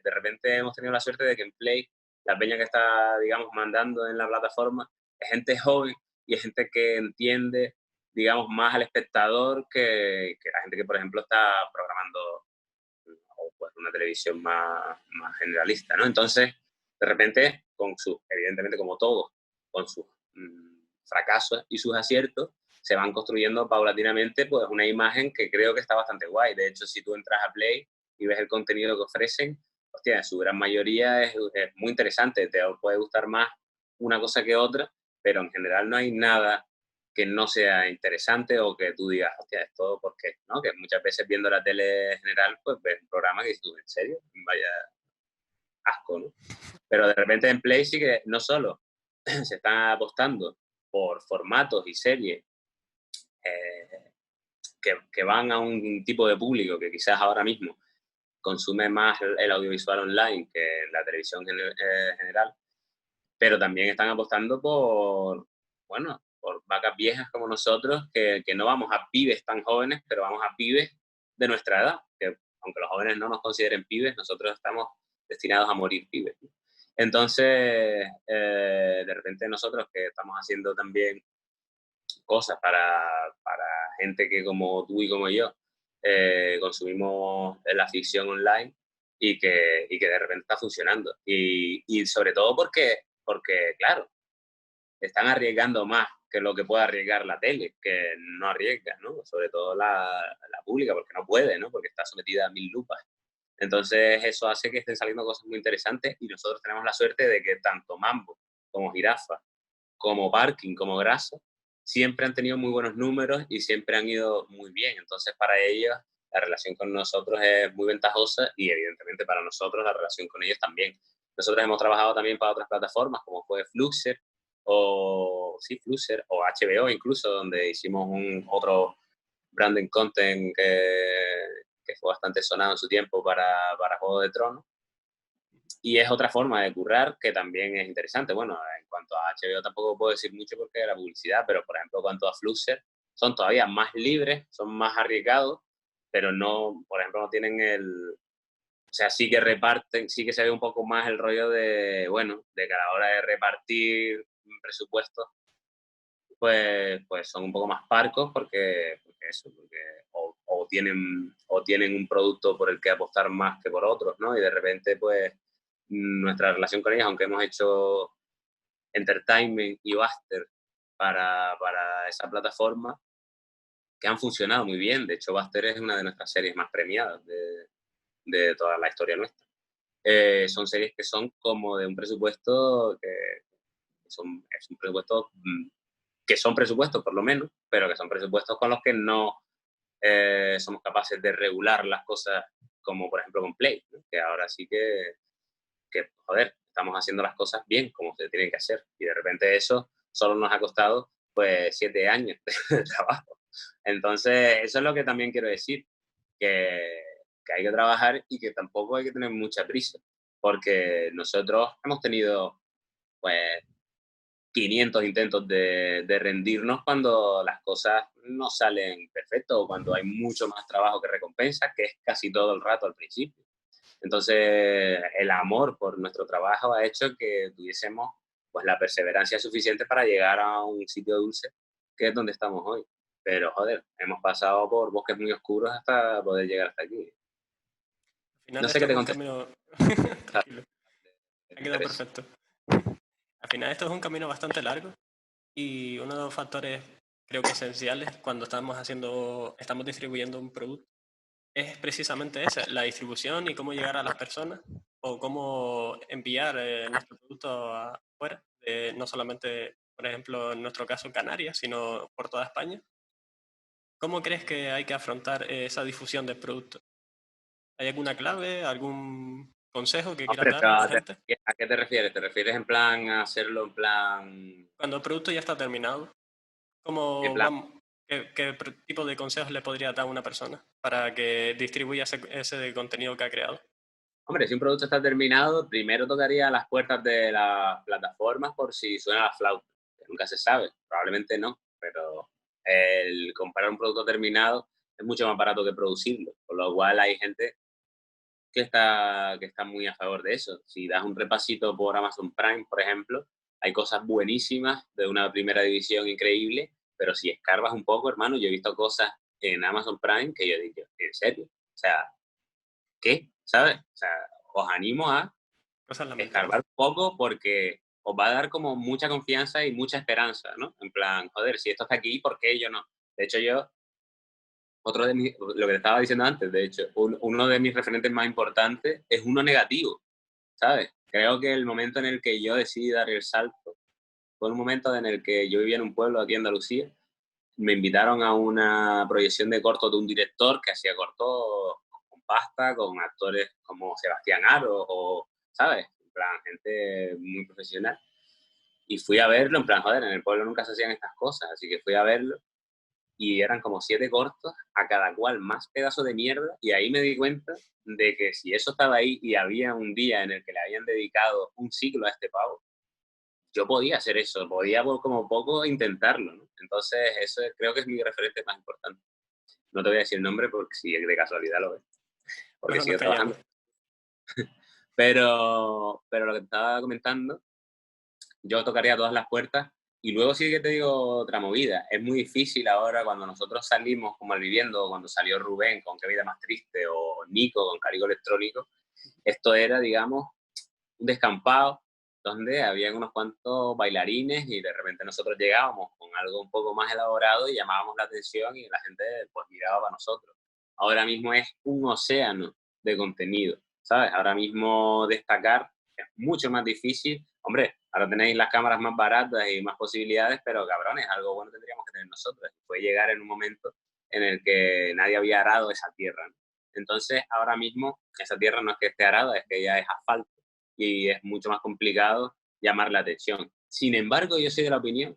De repente hemos tenido la suerte de que en Play, la peña que está, digamos, mandando en la plataforma es gente joven y es gente que entiende, digamos, más al espectador que la gente que, por ejemplo, está programando o pues, una televisión más generalista, ¿no? Entonces, de repente, evidentemente como todos, con sus fracasos y sus aciertos, se van construyendo paulatinamente pues una imagen que creo que está bastante guay. De hecho, si tú entras a Play y ves el contenido que ofrecen, hostia, en su gran mayoría es muy interesante. Te puede gustar más una cosa que otra, pero en general no hay nada que no sea interesante o que tú digas, hostia, ¿esto por qué? ¿No? Que muchas veces viendo la tele general, pues ves un programa que dices tú, ¿en serio? Vaya asco, ¿no? Pero de repente en Play sí que no solo se están apostando por formatos y series eh, que van a un tipo de público que quizás ahora mismo consume más el audiovisual online que la televisión general, pero también están apostando por, bueno, por vacas viejas como nosotros, que no vamos a pibes tan jóvenes, pero vamos a pibes de nuestra edad, que aunque los jóvenes no nos consideren pibes, nosotros estamos destinados a morir pibes, ¿no? Entonces, de repente nosotros que estamos haciendo también cosas para gente que como tú y como yo consumimos la ficción online y que de repente está funcionando. Y sobre todo porque, claro, están arriesgando más que lo que puede arriesgar la tele, que no arriesga, ¿no? Sobre todo la pública, porque no puede, ¿no? Porque está sometida a 1000 lupas. Entonces eso hace que estén saliendo cosas muy interesantes y nosotros tenemos la suerte de que tanto Mambo como Jirafa, como Parking, como Grasa, siempre han tenido muy buenos números y siempre han ido muy bien. Entonces para ellos la relación con nosotros es muy ventajosa y evidentemente para nosotros la relación con ellos también. Nosotros hemos trabajado también para otras plataformas como fue Fluxer o, sí, Fluxer, o HBO incluso, donde hicimos otro branding content que fue bastante sonado en su tiempo para Juego de Tronos. Y es otra forma de currar que también es interesante. Bueno, en cuanto a HBO tampoco puedo decir mucho porque de la publicidad, pero por ejemplo, en cuanto a Fluxer, son todavía más libres, son más arriesgados, pero no, por ejemplo, no tienen o sea, sí que reparten, sí que se ve un poco más el rollo de, bueno, de que a la hora de repartir presupuestos, pues son un poco más parcos porque o tienen un producto por el que apostar más que por otros, ¿no? Y de repente, pues, nuestra relación con ellos, aunque hemos hecho Entertainment y Buster para esa plataforma, que han funcionado muy bien. De hecho, Buster es una de nuestras series más premiadas de toda la historia nuestra. Son series que son como de un presupuesto es un presupuesto que son presupuestos por lo menos, pero que son presupuestos con los que no somos capaces de regular las cosas como por ejemplo con Play, ¿no? Que ahora sí que, joder, estamos haciendo las cosas bien como se tienen que hacer y de repente eso solo nos ha costado pues 7 años de trabajo. Entonces, eso es lo que también quiero decir, que hay que trabajar y que tampoco hay que tener mucha prisa, porque nosotros hemos tenido pues 500 intentos de rendirnos cuando las cosas no salen perfecto o cuando hay mucho más trabajo que recompensa, que es casi todo el rato al principio. Entonces, el amor por nuestro trabajo ha hecho que tuviésemos pues la perseverancia suficiente para llegar a un sitio dulce, que es donde estamos hoy. Pero, joder, hemos pasado por bosques muy oscuros hasta poder llegar hasta aquí. Al final No sé esto qué es te un contesté. camino... Tranquilo, ha quedado Interés. perfecto. Al final esto es un camino bastante largo y uno de los factores creo que esenciales cuando estamos distribuyendo un producto es precisamente ese, la distribución y cómo llegar a las personas o cómo enviar nuestro producto afuera, no solamente, por ejemplo, en nuestro caso Canarias, sino por toda España. ¿Cómo crees que hay que afrontar esa difusión del producto? ¿Hay alguna clave, algún consejo que quieras Hombre, dar pero a la gente? ¿a qué te refieres? ¿Te refieres en plan a hacerlo en plan, Cuando el producto ya está terminado, en ¿cómo plan vamos, qué tipo de consejos le podría dar a una persona para que distribuya ese contenido que ha creado? Hombre, si un producto está terminado, primero tocaría las puertas de las plataformas por si suena la flauta, que nunca se sabe, probablemente no, pero el comprar un producto terminado es mucho más barato que producirlo, por lo cual hay gente que está muy a favor de eso. Si das un repasito por Amazon Prime, por ejemplo, hay cosas buenísimas de una primera división increíble, pero si escarbas un poco, hermano, yo he visto cosas en Amazon Prime que yo digo, ¿en serio? O sea, ¿qué? ¿Sabes? O sea, os animo a Cosas lamentables. escarbar un poco porque os va a dar como mucha confianza y mucha esperanza, ¿no? En plan, joder, si esto está aquí, ¿por qué yo no? De hecho, lo que te estaba diciendo antes, de hecho, uno de mis referentes más importantes es uno negativo, ¿sabes? Creo que el momento en el que yo decidí dar el salto fue un momento en el que yo vivía en un pueblo aquí en Andalucía me invitaron a una proyección de corto de un director que hacía cortos con pasta, con actores como Sebastián Aro o, ¿sabes? En plan, gente muy profesional. Y fui a verlo, en plan, joder, en el pueblo nunca se hacían estas cosas, así que fui a verlo y eran como 7 cortos, a cada cual más pedazo de mierda, y ahí me di cuenta de que si eso estaba ahí y había un día en el que le habían dedicado un siglo a este pavo, yo podía hacer eso, podía como poco intentarlo, ¿no? Entonces, eso creo que es mi referente más importante. No te voy a decir el nombre porque si de casualidad lo ves, porque Mejor nos sigo callamos. trabajando. Pero lo que te estaba comentando, yo tocaría todas las puertas y luego sí que te digo otra movida. Es muy difícil ahora cuando nosotros salimos como al viviendo, cuando salió Rubén con Qué vida más triste o Nico con Carico Electrónico, esto era, digamos, un descampado donde había unos cuantos bailarines y de repente nosotros llegábamos con algo un poco más elaborado y llamábamos la atención y la gente pues miraba para nosotros. Ahora mismo es un océano de contenido, ¿sabes? Ahora mismo destacar es mucho más difícil. Hombre, ahora tenéis las cámaras más baratas y más posibilidades, pero cabrones, algo bueno tendríamos que tener nosotros. Puede llegar en un momento en el que nadie había arado esa tierra, ¿no? Entonces, ahora mismo, esa tierra no es que esté arada, es que ya es asfalto y es mucho más complicado llamar la atención. Sin embargo, yo soy de la opinión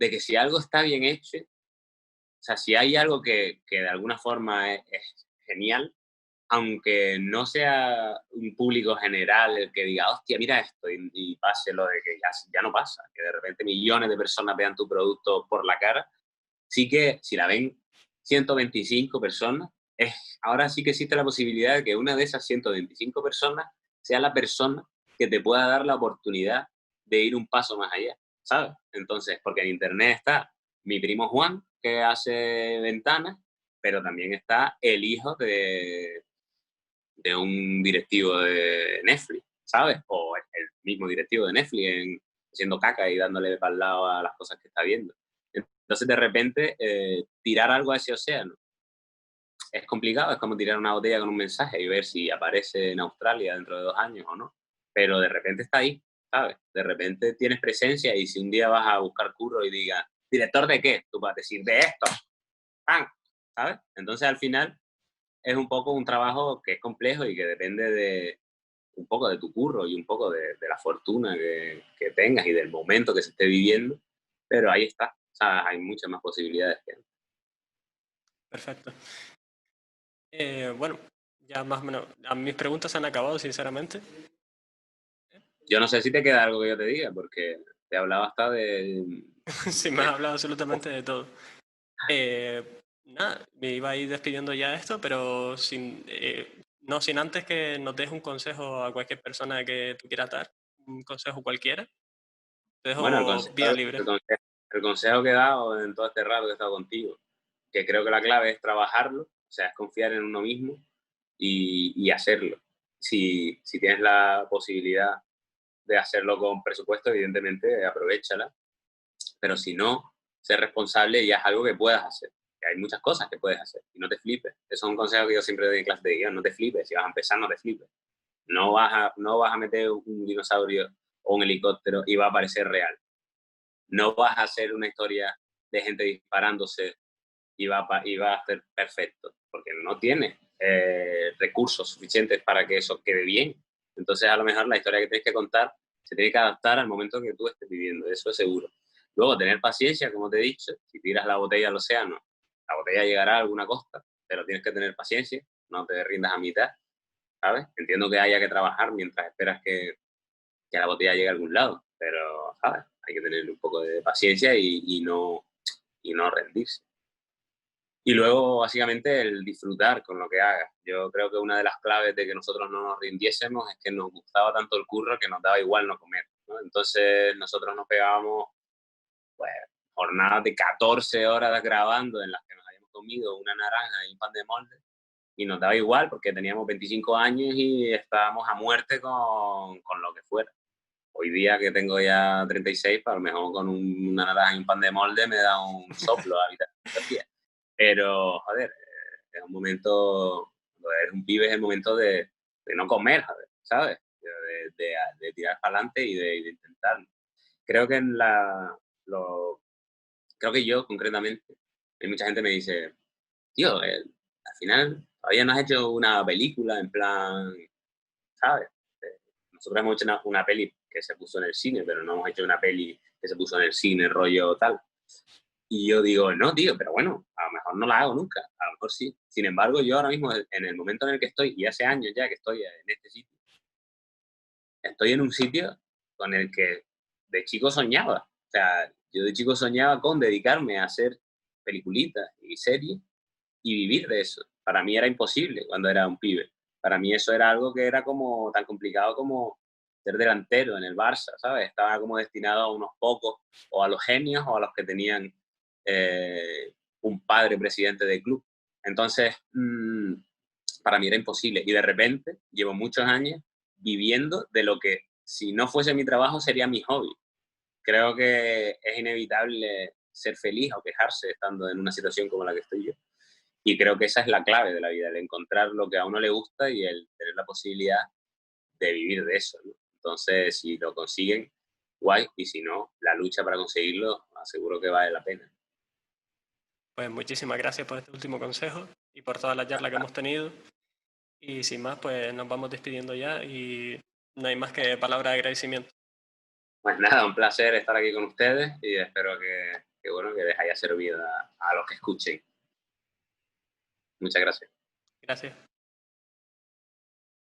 de que si algo está bien hecho, o sea, si hay algo que de alguna forma es genial, aunque no sea un público general el que diga, hostia, mira esto, y pase lo de que ya no pasa, que de repente millones de personas vean tu producto por la cara, sí que si la ven 125 personas, ahora sí que existe la posibilidad de que una de esas 125 personas sea la persona que te pueda dar la oportunidad de ir un paso más allá, ¿sabes? Entonces, porque en Internet está mi primo Juan, que hace ventanas, pero también está el hijo de un directivo de Netflix, ¿sabes? O el mismo directivo de Netflix haciendo caca y dándole para el lado a las cosas que está viendo. Entonces, de repente, tirar algo a ese océano es complicado, es como tirar una botella con un mensaje y ver si aparece en Australia dentro de 2 años o no. Pero de repente está ahí, ¿sabes? De repente tienes presencia y si un día vas a buscar curro y digas, ¿director de qué? Tú vas a decir, de esto, ¡pam! ¿Sabes? Entonces, al final, es un poco un trabajo que es complejo y que depende de un poco de tu curro y un poco de la fortuna que tengas y del momento que se esté viviendo, pero ahí está, o sea, hay muchas más posibilidades que antes. Perfecto. Bueno, ya más o menos, mis preguntas se han acabado, sinceramente. Yo no sé si te queda algo que yo te diga, porque te hablaba hasta Sí, me has hablado absolutamente de todo. Nada, me iba a ir despidiendo ya de esto, pero no sin antes que nos des un consejo a cualquier persona que tú quieras dar, un consejo cualquiera. Te Bueno, dejo vía libre. el consejo que he dado en todo este rato que he estado contigo, que creo que la clave es trabajarlo, o sea, es confiar en uno mismo y hacerlo. Si tienes la posibilidad de hacerlo con presupuesto, evidentemente, aprovéchala, pero si no, ser responsable ya es algo que puedas hacer. Que hay muchas cosas que puedes hacer y no te flipes. Eso es un consejo que yo siempre doy en clase de guión, no te flipes. Si vas a empezar, no te flipes. No vas a meter un dinosaurio o un helicóptero y va a parecer real. No vas a hacer una historia de gente disparándose y va a ser perfecto, porque no tiene recursos suficientes para que eso quede bien. Entonces, a lo mejor la historia que tienes que contar se tiene que adaptar al momento que tú estés viviendo, eso es seguro. Luego, tener paciencia, como te he dicho, si tiras la botella al océano, la botella llegará a alguna costa, pero tienes que tener paciencia, no te rindas a mitad, ¿sabes? Entiendo que haya que trabajar mientras esperas que la botella llegue a algún lado, pero, ¿sabes? Hay que tener un poco de paciencia y no rendirse. Y luego, básicamente, el disfrutar con lo que hagas. Yo creo que una de las claves de que nosotros no nos rindiésemos es que nos gustaba tanto el curro que nos daba igual no comer, ¿no? Entonces, nosotros nos pegábamos pues, jornadas de 14 horas grabando en las que nos habíamos comido una naranja y un pan de molde y nos daba igual porque teníamos 25 años y estábamos a muerte con lo que fuera. Hoy día que tengo ya 36, pues a lo mejor con una naranja y un pan de molde me da un soplo a mitad del día. Pero, joder, es un momento, cuando eres un pibe es el momento de no comer, joder, ¿sabes? De tirar para adelante y de intentarlo. Creo que lo creo que yo concretamente, hay mucha gente me dice, tío, al final todavía no has hecho una película en plan, ¿sabes? Eh, Nosotros hemos hecho una peli que se puso en el cine, pero no hemos hecho una peli que se puso en el cine, rollo tal. Y yo digo, no, tío, pero bueno, a lo mejor no la hago nunca, a lo mejor sí. Sin embargo, yo ahora mismo, en el momento en el que estoy, y hace años ya que estoy en este sitio, estoy en un sitio con el que de chico soñaba. O sea, yo de chico soñaba con dedicarme a hacer peliculitas y series y vivir de eso. Para mí era imposible cuando era un pibe. Para mí eso era algo que era como tan complicado como ser delantero en el Barça, ¿sabes? Estaba como destinado a unos pocos, o a los genios, o a los que tenían un padre presidente del club. Entonces, para mí era imposible. Y de repente, llevo muchos años viviendo de lo que, si no fuese mi trabajo, sería mi hobby. Creo que es inevitable ser feliz o quejarse estando en una situación como la que estoy yo. Y creo que esa es la clave de la vida, el encontrar lo que a uno le gusta y el tener la posibilidad de vivir de eso, ¿no? Entonces, si lo consiguen, guay, y si no, la lucha para conseguirlo, aseguro que vale la pena. Pues muchísimas gracias por este último consejo y por toda la charla que hemos tenido. Y sin más, pues nos vamos despidiendo ya y no hay más que palabras de agradecimiento. Pues nada, un placer estar aquí con ustedes y espero que bueno, que les haya servido a los que escuchen. Muchas gracias. Gracias.